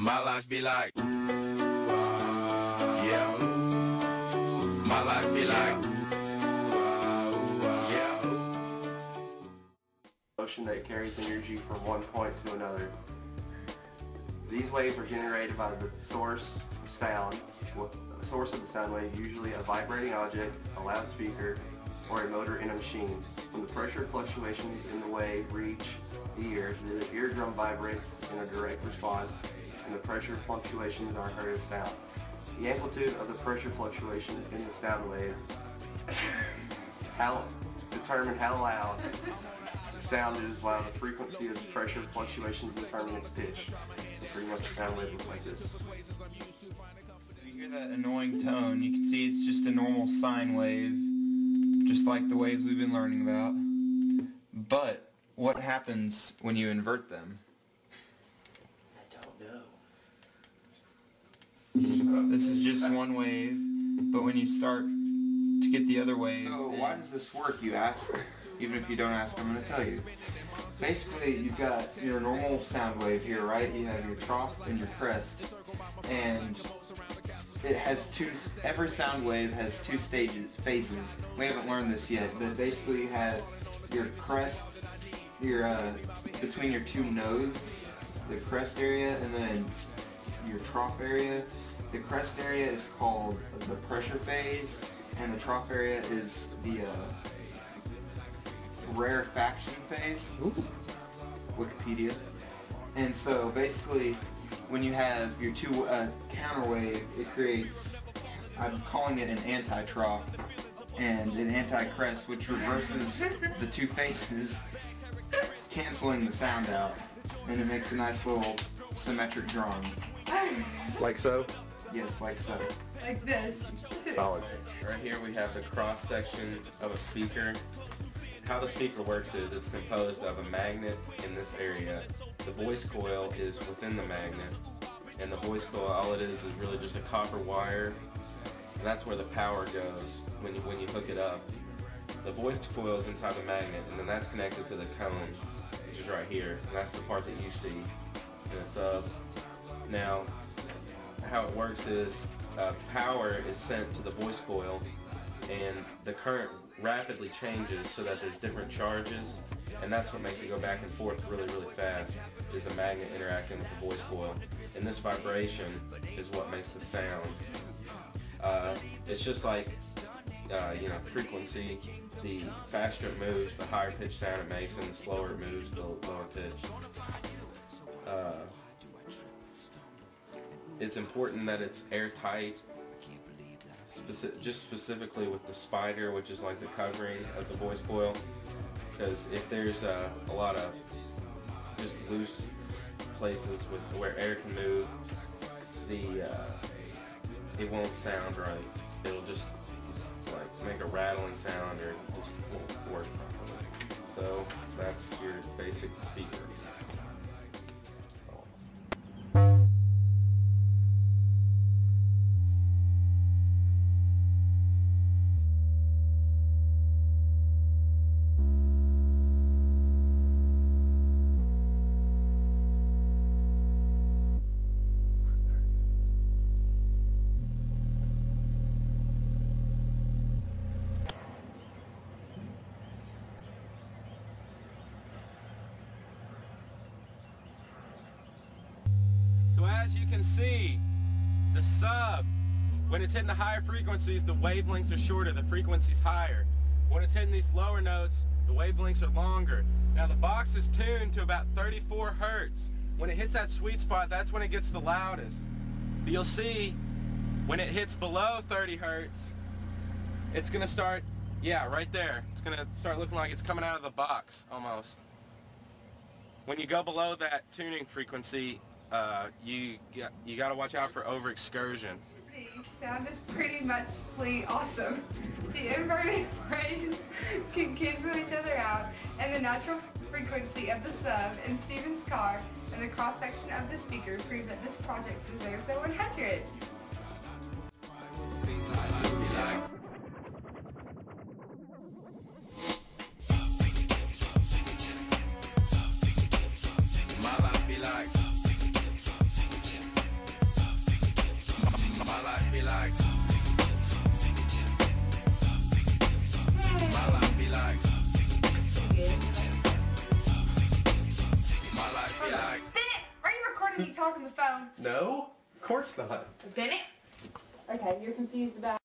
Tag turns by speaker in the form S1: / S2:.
S1: My life be like, yeah. My life be like, yeah.
S2: Motion that carries energy from one point to another. These waves are generated by the source of sound. The source of the sound wave, usually a vibrating object, a loudspeaker, or a motor in a machine. When the pressure fluctuations in the wave reach the eardrum vibrates in a direct response, and the pressure fluctuations are heard as sound. The amplitude of the pressure fluctuation in the sound wave determine how loud the sound is, while the frequency of the pressure fluctuations determine its pitch. So pretty much the sound wave looks like this.
S3: If you hear that annoying tone, you can see it's just a normal sine wave, just like the waves we've been learning about. But what happens when you invert them?
S2: I don't know.
S3: This is just one wave, but when you start to get the other wave...
S4: So why does this work, you ask? Even if you don't ask, I'm going to tell you. Basically, you've got your normal sound wave here, right? You have your trough and your crest, and it has every sound wave has two phases. We haven't learned this yet, but basically you have your crest, between your two nodes, the crest area, and then your trough area. The crest area is called the pressure phase, and the trough area is the rarefaction phase. Ooh. Wikipedia. And so basically, when you have your two counter wave, it creates, I'm calling it an anti-trough and an anti-crest, which reverses the two faces, canceling the sound out, and it makes a nice little symmetric drawing.
S2: Like so?
S4: Yes, like so.
S5: Like this.
S2: Solid.
S6: Right here we have the cross section of a speaker. How the speaker works is it's composed of a magnet in this area. The voice coil is within the magnet, and the voice coil, all it is really just a copper wire, and that's where the power goes when you hook it up. The voice coil is inside the magnet, and then that's connected to the cone, which is right here, and that's the part that you see in a sub. Now, how it works is power is sent to the voice coil, and the current rapidly changes so that there's different charges, and that's what makes it go back and forth really, really fast, is the magnet interacting with the voice coil. And this vibration is what makes the sound. It's just like, frequency. The faster it moves, the higher pitch sound it makes, and the slower it moves, the lower pitch. It's important that it's airtight, just specifically with the spider, which is like the covering of the voice coil, because if there's a lot of just loose places where air can move, it won't sound right. It'll just like make a rattling sound, or it just won't work properly. So that's your basic speaker. So as you can see, the sub, when it's hitting the higher frequencies, the wavelengths are shorter, the frequency's higher. When it's hitting these lower notes, the wavelengths are longer. Now the box is tuned to about 34 Hertz. When it hits that sweet spot, that's when it gets the loudest. But you'll see, when it hits below 30 Hertz, it's gonna start, right there. It's gonna start looking like it's coming out of the box, almost. When you go below that tuning frequency, you got to watch out for over-excursion.
S5: See, sound is pretty much awesome. The inverted waves can cancel each other out, and the natural frequency of the sub in Stephen's car and the cross-section of the speaker prove that this project deserves a 100.
S1: My life be like,
S5: heard me talk on the phone.
S6: No, of course not.
S5: Bennett? Okay, you're confused about